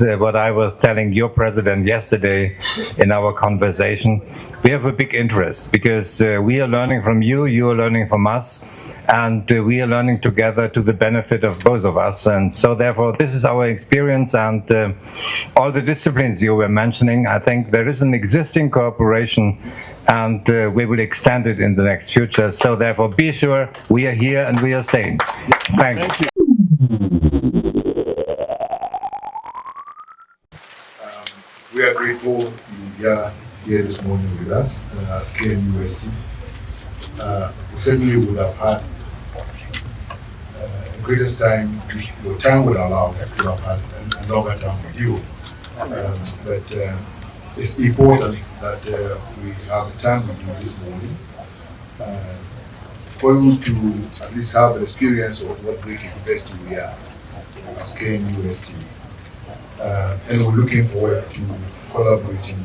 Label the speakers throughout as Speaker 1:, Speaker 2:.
Speaker 1: What I was telling your president yesterday in our conversation, we have a big interest because we are learning from you, you are learning from us, and we are learning together to the benefit of both of us. And so therefore, this is our experience, and all the disciplines you were mentioning, I think there is an existing cooperation, and we will extend it in the next future. So therefore, be sure we are here and we are staying. Thank you.
Speaker 2: We are grateful you are here this morning with us as KNUST. We certainly would have had the greatest time if your time would allow to have had a longer time with you. But it's important that we have the time with you this morning for you to at least have an experience of what great university we are as KNUST. And we're looking forward to collaborating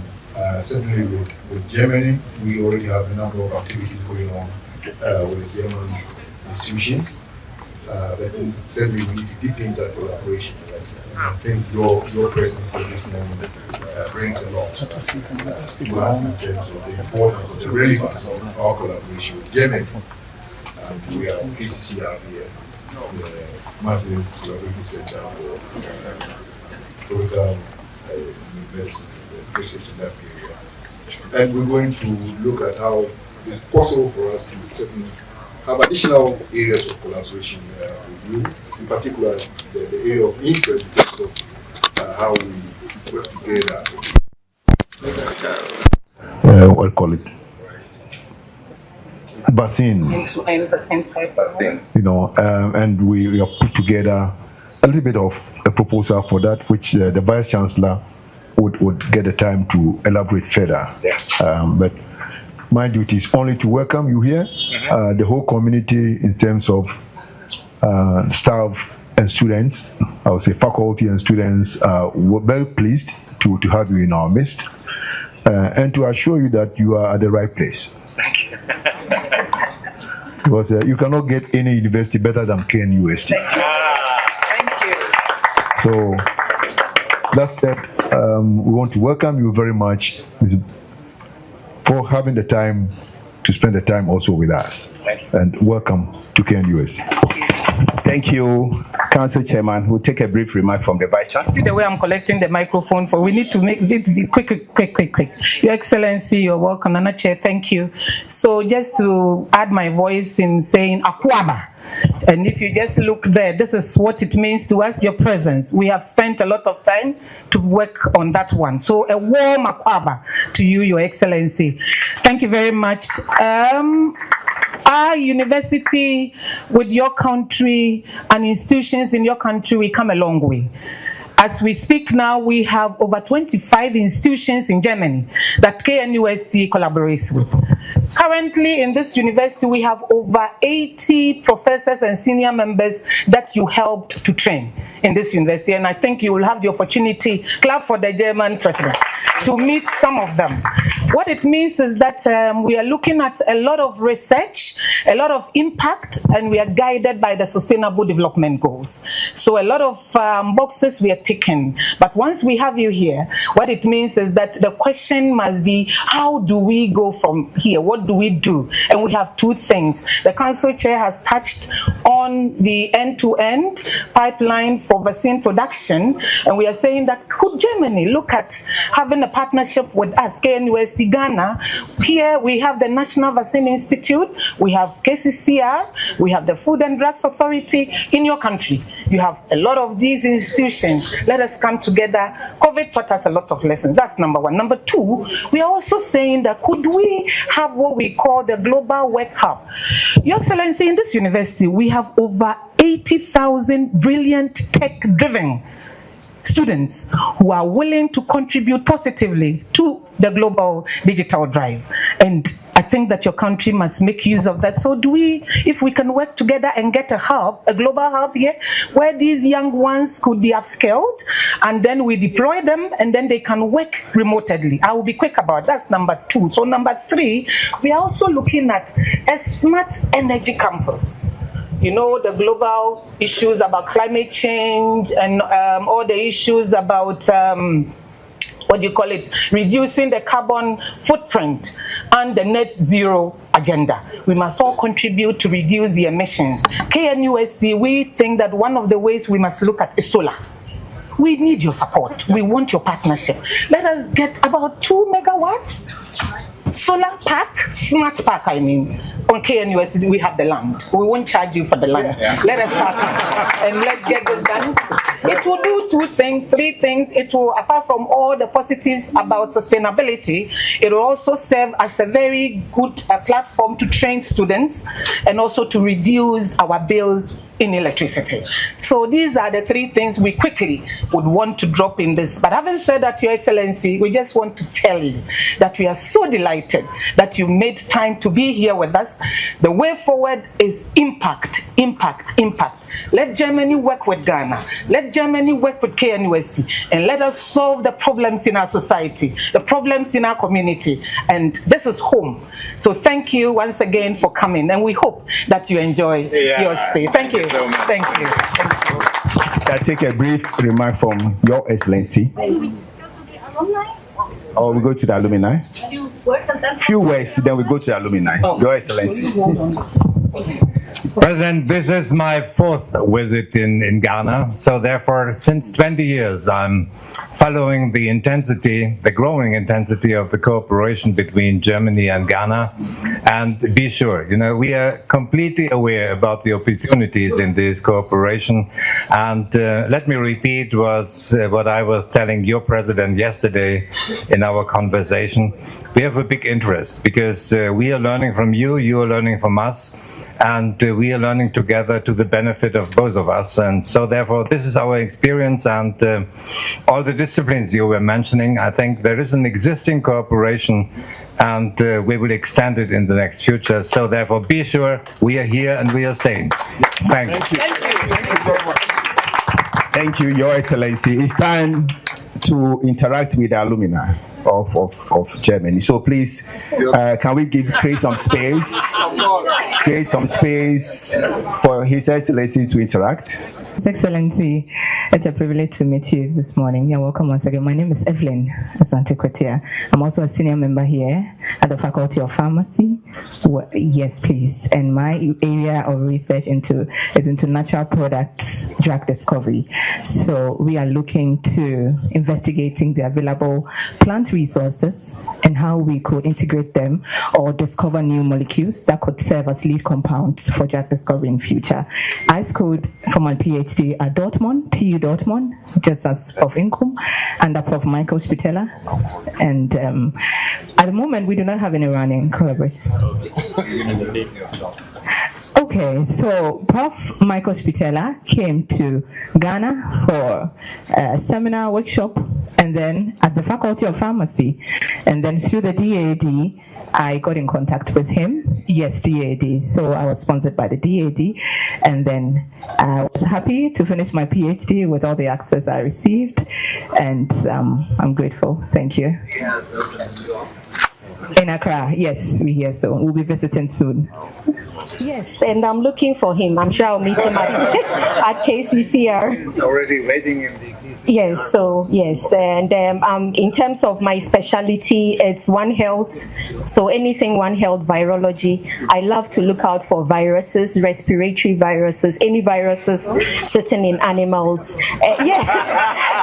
Speaker 2: certainly with Germany. We already have a number of activities going on with German institutions. But certainly we need to deepen that collaboration. I think your presence at this moment brings a lot to us in terms of the importance of the relevance of our collaboration with Germany. And we have ACCR here, the massive collaborating center for medicine, research in that area. And we're going to look at how it's possible for us to certainly have additional areas of collaboration with you, in particular the area of interest in terms of how we work together.
Speaker 3: What call it? Vaccine. You know, and we have put together a little bit of a proposal for that, which the Vice Chancellor would get the time to elaborate further. But my duty is only to welcome you here, the whole community in terms of staff and students. I would say faculty and students were very pleased to have you in our midst and to assure you that you are at the right place.
Speaker 4: Thank you.
Speaker 3: Because you cannot get any university better than KNUST. So that said, we want to welcome you very much for having the time to spend the time also with us. And welcome to KNUST.
Speaker 4: Thank you, Council Chairman. We'll take a brief remark from the Vice Chancellor. See the way I'm collecting the microphone for, we need to make it quick. Your Excellency, you're welcome. Nana Chair, thank you. So just to add my voice in saying Akwaba. And if you just look there, this is what it means to us, your presence. We have spent a lot of time to work on that one. So a warm akwaba to you, Your Excellency. Thank you very much. Our university with your country and institutions in your country, we come a long way. As we speak now, we have over 25 institutions in Germany that KNUST collaborates with. Currently in this university, we have over 80 professors and senior members that you helped to train in this university. And I think you will have the opportunity, clap for the German president, to meet some of them. What it means is that we are looking at a lot of research, a lot of impact, and we are guided by the Sustainable Development Goals. So a lot of boxes we are ticking. But once we have you here, what it means is that the question must be, how do we go from here? What do we do? And we have two things. The Council Chair has touched on the end-to-end pipeline for vaccine production, and we are saying that could Germany look at having a partnership with us, KNUST Ghana? Here we have the National Vaccine Institute, we have KCCR, we have the Food and Drugs Authority. In your country, you have a lot of these institutions. Let us come together. COVID taught us a lot of lessons. That's number one. Number two, we are also saying that could we have what we call the Global Work Hub? Your Excellency, in this university, we have over 80,000 brilliant tech-driven students who are willing to contribute positively to the global digital drive. And I think that your country must make use of that. So do we, if we can work together and get a hub, a global hub here, where these young ones could be upskilled, and then we deploy them, and then they can work remotely. I will be quick about that. That's number two. So number three, we are also looking at a smart energy campus. You know, the global issues about climate change and all the issues about reducing the carbon footprint and the net zero agenda. We must all contribute to reduce the emissions. KNUST, we think that one of the ways we must look at is solar. We need your support. We want your partnership. Let us get about 2 megawatts solar park, smart park, I mean. On KNUST, we have the land. We won't charge you for the land. Let us partner and let's get this done. It will do 2 things, 3 things. It will, apart from all the positives about sustainability, it will also serve as a very good platform to train students and also to reduce our bills in electricity. So these are the 3 things we quickly would want to drop in this. But having said that, Your Excellency, we just want to tell you that we are so delighted that you made time to be here with us. The way forward is impact, impact, impact. Let Germany work with Ghana. Let Germany work with KNUST, and let us solve the problems in our society, the problems in our community. And this is home. So thank you once again for coming, and we hope that you enjoy your stay. Thank you. Thank you.
Speaker 5: I take a brief remark from Your Excellency. Or we go to the alumni? Few words, then we go to the alumni. Your Excellency.
Speaker 1: President, this is my 4th visit in Ghana. So therefore, since 20 years, I'm following the intensity, the growing intensity of the cooperation between Germany and Ghana. And be sure, you know, we are completely aware about the opportunities in this cooperation. And let me repeat what I was telling your president yesterday in our conversation. We have a big interest because we are learning from you, you are learning from us, and we are learning together to the benefit of both of us. And so therefore, this is our experience, and all the disciplines you were mentioning, I think there is an existing cooperation, and we will extend it in the next future. So therefore, be sure we are here and we are staying. Thank you.
Speaker 5: Thank you. Thank you very much. Thank you, Your Excellency. It's time to interact with the alumni of Germany. So please, can we create some space? Create some space for His Excellency to interact.
Speaker 6: His Excellency, it's a privilege to meet you this morning. You're welcome once again. My name is Evelyn Asante Kwetia. I'm also a senior member here at the Faculty of Pharmacy. Yes, please. And my area of research is into natural products drug discovery. So we are looking to investigating the available plant resources and how we could integrate them or discover new molecules that could serve as lead compounds for drug discovery in future. I scored for my PhD at Dortmund, TU Dortmund, just as Prof Income, under Prof Michael Spitella. And at the moment, we do not have any running collaboration. Okay, so Prof Michael Spitella came to Ghana for a seminar workshop, and then at the Faculty of Pharmacy, and then through the DAD, I got in contact with him. Yes, DAD. So I was sponsored by the DAD, and then I was happy to finish my PhD with all the access I received, and I'm grateful. Thank you. In Accra, yes, we're here soon. We'll be visiting soon.
Speaker 7: Yes, and I'm looking for him. I'm sure I'll meet him at KCCR.
Speaker 1: He's already waiting in the
Speaker 7: Yes, so yes, and in terms of my specialty, it's One Health. So anything One Health virology. I love to look out for viruses, respiratory viruses, any viruses sitting in animals. Yeah,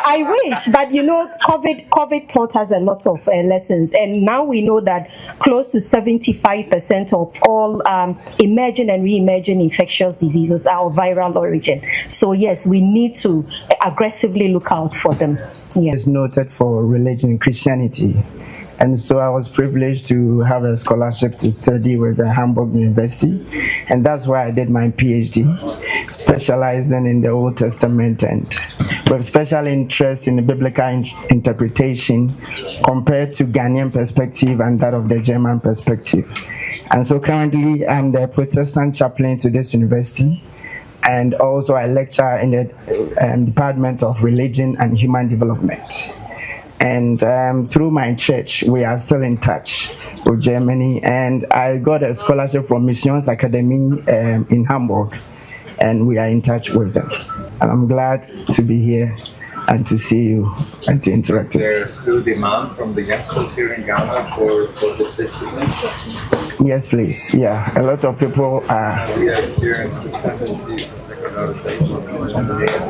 Speaker 7: I wish, but you know, COVID taught us a lot of lessons, and now we know that close to 75% of all emerging and re-emerging infectious diseases are of viral origin. So yes, we need to aggressively look out for them. Yeah.
Speaker 8: It's noted for religion, Christianity. And so I was privileged to have a scholarship to study with the Hamburg University. And that's why I did my PhD, specializing in the Old Testament and with special interest in the biblical interpretation compared to Ghanaian perspective and that of the German perspective. And so currently I'm the Protestant chaplain to this university. And also I lecture in the Department of Religion and Human Development. And through my church, we are still in touch with Germany. And I got a scholarship from Missions Academy in Hamburg. and we are in touch with them. And I'm glad to be here and to see you and to interact with you.
Speaker 1: There's still demand from the youngsters here in Ghana for the system.
Speaker 8: Yes, please. Yeah, a lot of people are.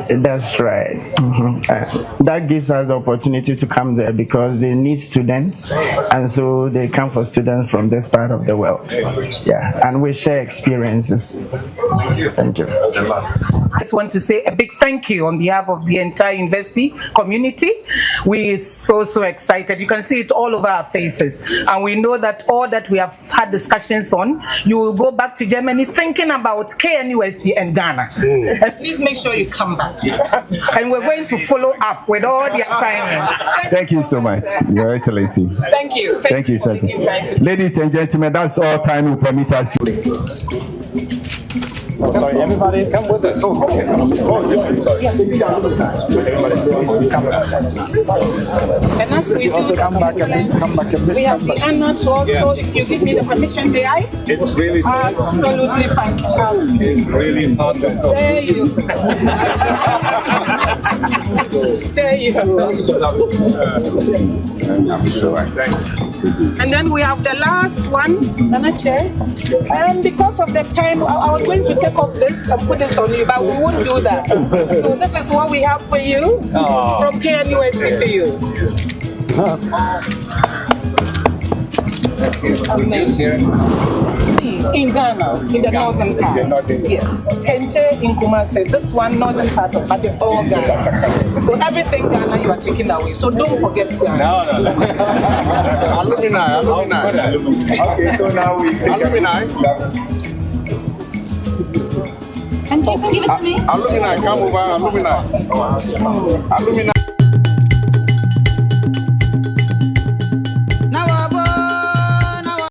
Speaker 8: That's right. That gives us the opportunity to come there because they need students, and so they come for students from this part of the world. Yeah, and we share experiences. Thank you.
Speaker 4: I just want to say a big thank you on behalf of the entire university community. We're so excited. You can see it all over our faces, and we know that all that we have had discussions on, you will go back to Germany thinking about KNUST and Ghana. And please make sure you come back. And we're going to follow up with all the assignments.
Speaker 5: Thank you so much, Your Excellency.
Speaker 4: Thank you.
Speaker 5: Thank you, sir. Ladies and gentlemen, that's all time will permit us to.
Speaker 9: Oh, sorry, everybody come with us. Oh, okay. Sorry.
Speaker 4: And as we do,
Speaker 9: come back a bit.
Speaker 4: We have the honor to also, if you give me the permission, may I?
Speaker 9: It's really
Speaker 4: absolutely fantastic.
Speaker 9: It's really hard to go.
Speaker 4: There you go. There you go. And then we have the last one, Nana Chair. And because of the time, I was going to take off this and put this on you, but we won't do that. So this is what we have for you from KNUST to you. Please, in Ghana, in the northern part. Yes. Kente in Kumasi, this one northern part of but it's all Ghana. So everything Ghana you are taking away. So don't forget Ghana.
Speaker 9: No. Alumni.
Speaker 3: Okay, so now we take
Speaker 9: alumni.
Speaker 10: Can you give it to me?
Speaker 9: Alumni, come over, alumni.